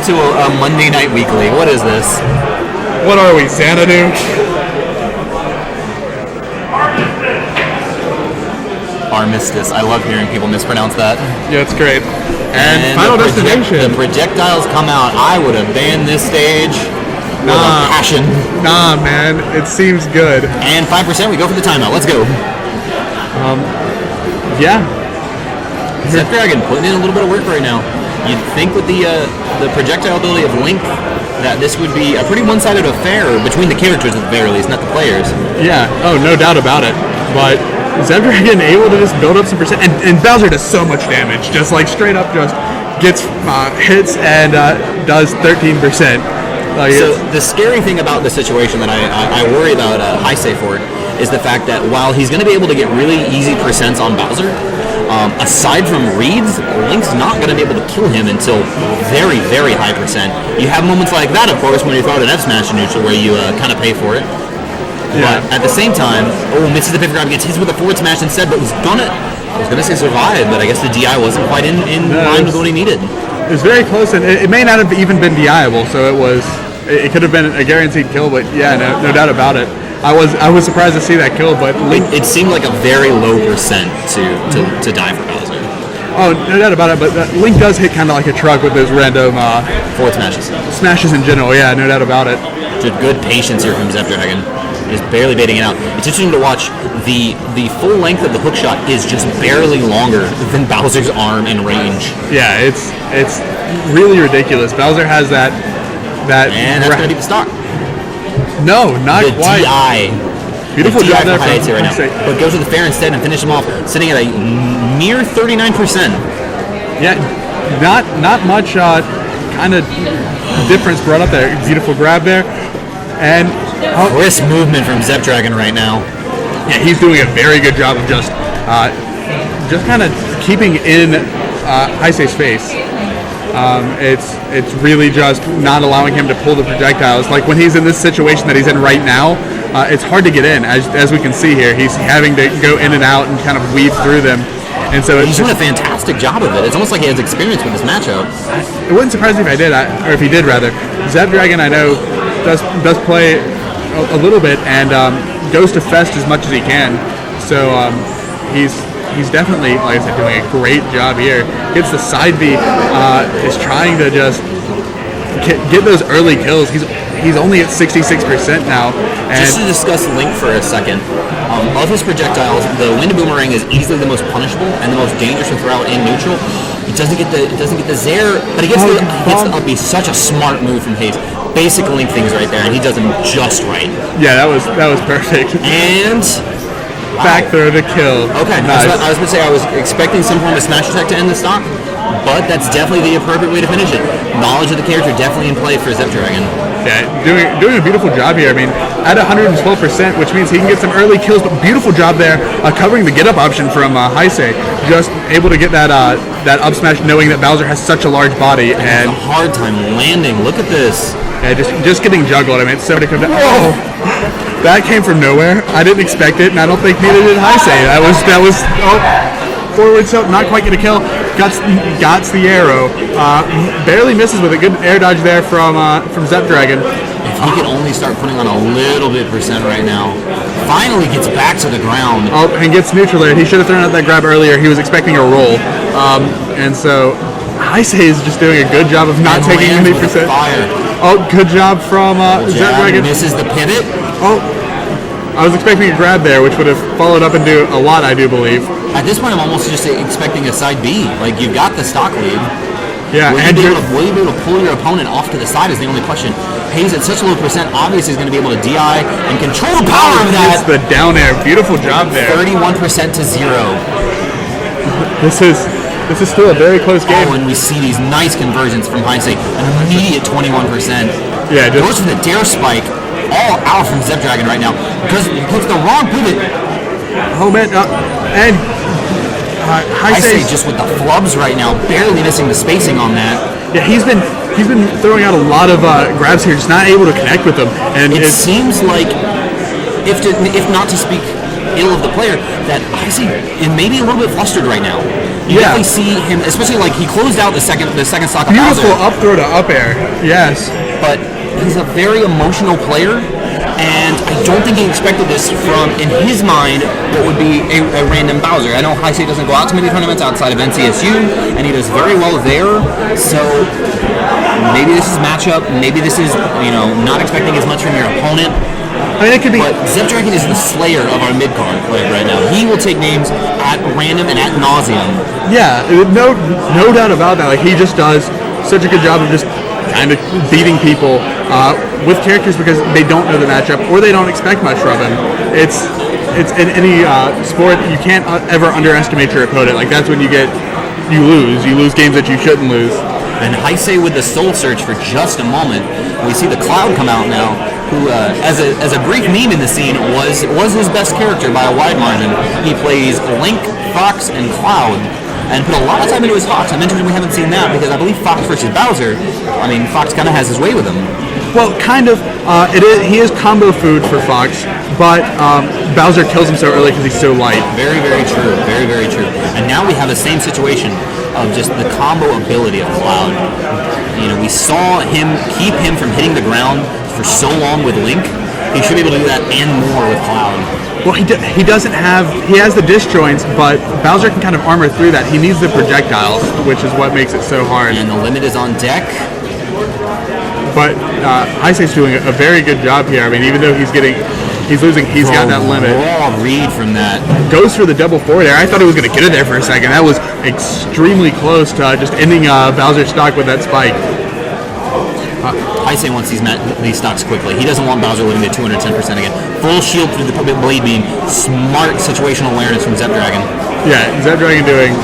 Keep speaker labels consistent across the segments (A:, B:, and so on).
A: welcome to a Monday Night Weekly. What is this?
B: What are we, Xanadu?
A: Armistice. I love hearing people mispronounce that.
B: Yeah, it's great. And Final Destination.
A: The projectiles come out. I would have banned this stage with a passion.
B: Nah, man. It seems good.
A: And 5%, we go for the timeout. Let's go.
B: Yeah.
A: Zepdragon putting in a little bit of work right now. You'd think with the projectile ability of Link that this would be a pretty one-sided affair between the characters at the very least, not the players.
B: Yeah. Oh, no doubt about it. But Zepdragon able to just build up some percent, and Bowser does so much damage. Just like straight up, just gets hits and does 13%.
A: So the scary thing about the situation that I worry about Haise for is the fact that while he's going to be able to get really easy percents on Bowser, aside from reads, Link's not going to be able to kill him until very, very high percent. You have moments like that, of course, when you throw out an F smash in neutral where you kind of pay for it. Yeah. But at the same time, misses the pivot grab, gets hit with a forward smash instead, but I was gonna say survive, but I guess the DI wasn't quite in line with what he needed.
B: It was very close, and it may not have even been DIable, so it could have been a guaranteed kill, but yeah, no doubt about it. I was surprised to see that kill, but Link,
A: it seemed like a very low percent to die for Bowser.
B: Oh, no doubt about it, but Link does hit kind of like a truck with those random
A: forward smashes.
B: Smashes in general, yeah, no doubt about it.
A: Just good patience here from Zepdragon. Just barely baiting it out. It's interesting to watch. The full length of the hook shot is just barely longer than Bowser's arm in range.
B: Yeah, it's really ridiculous. Bowser has that
A: and that's gonna be the stock.
B: No, not
A: the
B: quite.
A: DI.
B: Beautiful job there
A: from right now. But go to the fair instead and finish him off, sitting at a mere 39%.
B: Yeah, not much kind of difference brought up there. Beautiful grab there. And
A: crisp movement from Zepdragon right now.
B: Yeah, he's doing a very good job of just kind of keeping in Heise's face. It's really just not allowing him to pull the projectiles. Like when he's in this situation that he's in right now, it's hard to get in. As we can see here, he's having to go in and out and kind of weave through them. And so
A: he's doing a fantastic job of it. It's almost like he has experience with this matchup.
B: It wouldn't surprise me if I did, or if he did rather. Zepdragon, I know, does play a little bit and goes to fest as much as he can. So he's definitely, like I said, doing a great job here. Gets the side B, is trying to just get those early kills. He's only at 66% now. And
A: just to discuss Link for a second, of his projectiles, the wind boomerang is easily the most punishable and the most dangerous to throw out in neutral. He doesn't get the Zair, but he gets the up B. Such a smart move from Haise. Basic Link things right there, and he does them just right.
B: Yeah, that was perfect.
A: And
B: back throw to kill.
A: Okay, nice. I was going to say I was expecting some form of smash attack to end the stock, but that's definitely the appropriate way to finish it. Knowledge of the character definitely in play for Zepdragon.
B: Yeah, doing a beautiful job here. I mean, at 112%, which means he can get some early kills, but beautiful job there covering the get-up option from Haise. Just able to get that up smash, knowing that Bowser has such a large body. And
A: a hard time landing. Look at this.
B: Yeah, just getting juggled. I mean, it's so to come down. Oh, that came from nowhere. I didn't expect it, and I don't think neither did Haise. That was forward tilt, not quite get a kill. Gots the arrow. Barely misses with a good air dodge there from Zepdragon.
A: If he could only start putting on a little bit percent right now. Finally gets back to the ground.
B: Oh, and gets neutral there. He should have thrown out that grab earlier. He was expecting a roll. And so Haise is just doing a good job of not taking any percent.
A: Fire.
B: Oh, good job from Zepdragon.
A: Misses the pivot.
B: Oh, I was expecting a grab there, which would have followed up into a lot, I do believe.
A: At this point, I'm almost just expecting a side B. Like, you've got the stock lead.
B: Yeah,
A: will you be able to pull your opponent off to the side is the only question. Haise at such a low percent, obviously is going to be able to DI and control the power of that.
B: It's the down air. Beautiful job there.
A: 31% to 0.
B: This is still a very close game.
A: Oh, and we see these nice conversions from Haise. An immediate 21%.
B: Yeah,
A: goes for the dare spike. All out from Zepdragon right now. Because he puts the wrong pivot.
B: Oh man, and
A: Haise just with the flubs right now, barely missing the spacing on that.
B: Yeah, he's been throwing out a lot of grabs here, just not able to connect with them. And
A: it seems like, if not to speak ill of the player, that Haise is maybe a little bit flustered right now. You definitely see him, especially like he closed out the second stock of
B: Beautiful
A: Bowser.
B: up throw to up air. Yes.
A: But he's a very emotional player, and I don't think he expected this from, in his mind, what would be a random Bowser. I know Haise doesn't go out to many tournaments outside of NCSU, and he does very well there, so maybe this is matchup, maybe this is, not expecting as much from your opponent.
B: I mean, it could be.
A: But Zepdragon is the slayer of our mid-card player right now. He will take names at random and at nauseum.
B: Yeah, no doubt about that. Like, he just does such a good job of just kind of beating people with characters because they don't know the matchup or they don't expect much from him. It's in any sport, you can't ever underestimate your opponent. Like, that's when you lose. You lose games that you shouldn't lose.
A: And Haise with the Soul Search for just a moment. We see the Cloud come out now, who, as a brief meme in the scene, was his best character by a wide margin. He plays Link, Fox, and Cloud, and put a lot of time into his Fox. I'm interested we haven't seen that because I believe Fox versus Bowser, Fox kind of has his way with him.
B: Well, kind of. He is combo food for Fox, but Bowser kills him so early because he's so light.
A: Very, very true. Very, very true. And now we have the same situation of just the combo ability of Cloud. We saw him keep him from hitting the ground for so long with Link. He should be able to do that and more with Cloud.
B: Well, he doesn't have. He has the disjoints, but Bowser can kind of armor through that. He needs the projectiles, which is what makes it so hard.
A: And the limit is on deck.
B: But Haise's doing a very good job here. I mean, even though he's losing, he's got that limit.
A: Raw read from that.
B: Goes for the double forward air. I thought he was going to get it there for a second. That was extremely close to just ending Bowser's stock with that spike.
A: Haise wants these stocks quickly. He doesn't want Bowser living to 210% again. Full shield through the blade beam. Smart situational awareness from Zepdragon.
B: Yeah, Zepdragon doing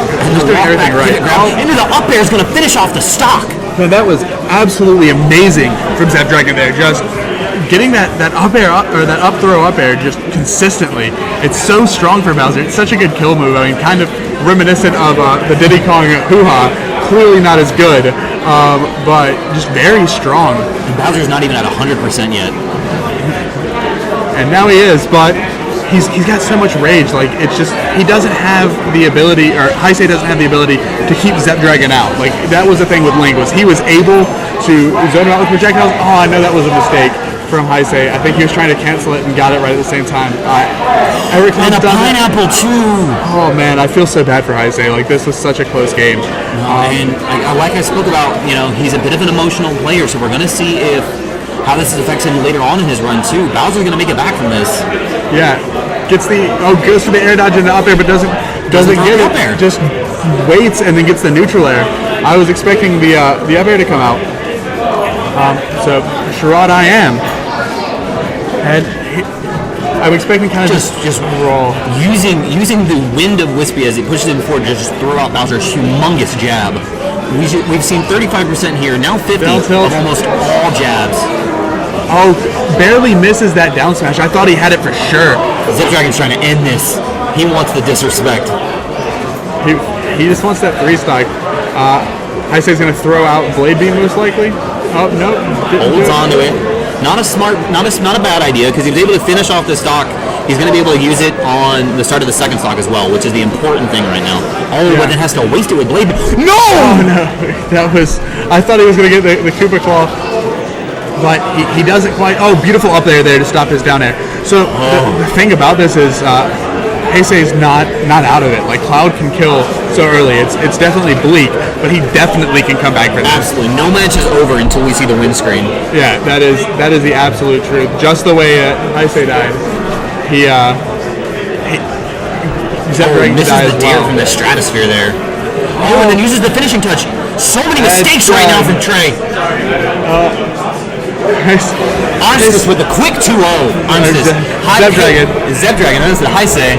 B: everything right.
A: Into the up air is going to finish off the stock.
B: No, that was absolutely amazing from Zepdragon there. Just getting that up air or that up throw up air just consistently. It's so strong for Bowser. It's such a good kill move. I mean, kind of reminiscent of the Diddy Kong hoo-ha. Clearly not as good, but just very strong.
A: And Bowser's not even at 100% yet.
B: And now he is, but he's got so much rage. Like, it's just, he doesn't have the ability, or Haise doesn't have the ability to keep Zepdragon out. Like, that was the thing with Link, was he was able to zone him out with projectiles. Oh, I know that was a mistake from Haise. I think he was trying to cancel it and got it right at the same time.
A: And a pineapple too.
B: Oh man, I feel so bad for Haise. Like, this was such a close game.
A: And like I spoke about, he's a bit of an emotional player, so we're going to see how this affects him later on in his run too. Bowser's going to make it back from this.
B: Yeah, goes for the air dodge and the up air, but doesn't get it.
A: Air.
B: Just waits and then gets the neutral air. I was expecting the up air to come out. So Sherrod I am. And I'm expecting kind of just raw.
A: Using the wind of Wispy as he pushes him forward to just throw out Bowser's humongous jab. We've seen 35% here, now 50% of almost all jabs.
B: Oh, barely misses that down smash. I thought he had it for sure.
A: Zepdragon's trying to end this. He wants the disrespect.
B: He just wants that 3-stock. Haise's going to throw out Blade Beam most likely. Oh, no.
A: Holds on to it. Not a bad idea, because he was able to finish off the stock. He's going to be able to use it on the start of the second stock as well, which is the important thing right now. But then has to waste it with Blade. No!
B: Oh, no. I thought he was going to get the Koopa Claw, but he doesn't quite. Oh, beautiful up there to stop his down air. So the thing about this is Haise is not out of it. Like, Cloud can kill so early. It's definitely bleak, but he definitely can come back for this.
A: Absolutely. No match is over until we see the win screen.
B: Yeah, that is the absolute truth. Just the way Haise died. Zepdragon
A: misses
B: dies
A: the dare from the stratosphere there. And then uses the finishing touch. So many mistakes right now from Trey. Armistice with the quick 2-0. Armistice.
B: Zepdragon.
A: Zepdragon. That is the Haise.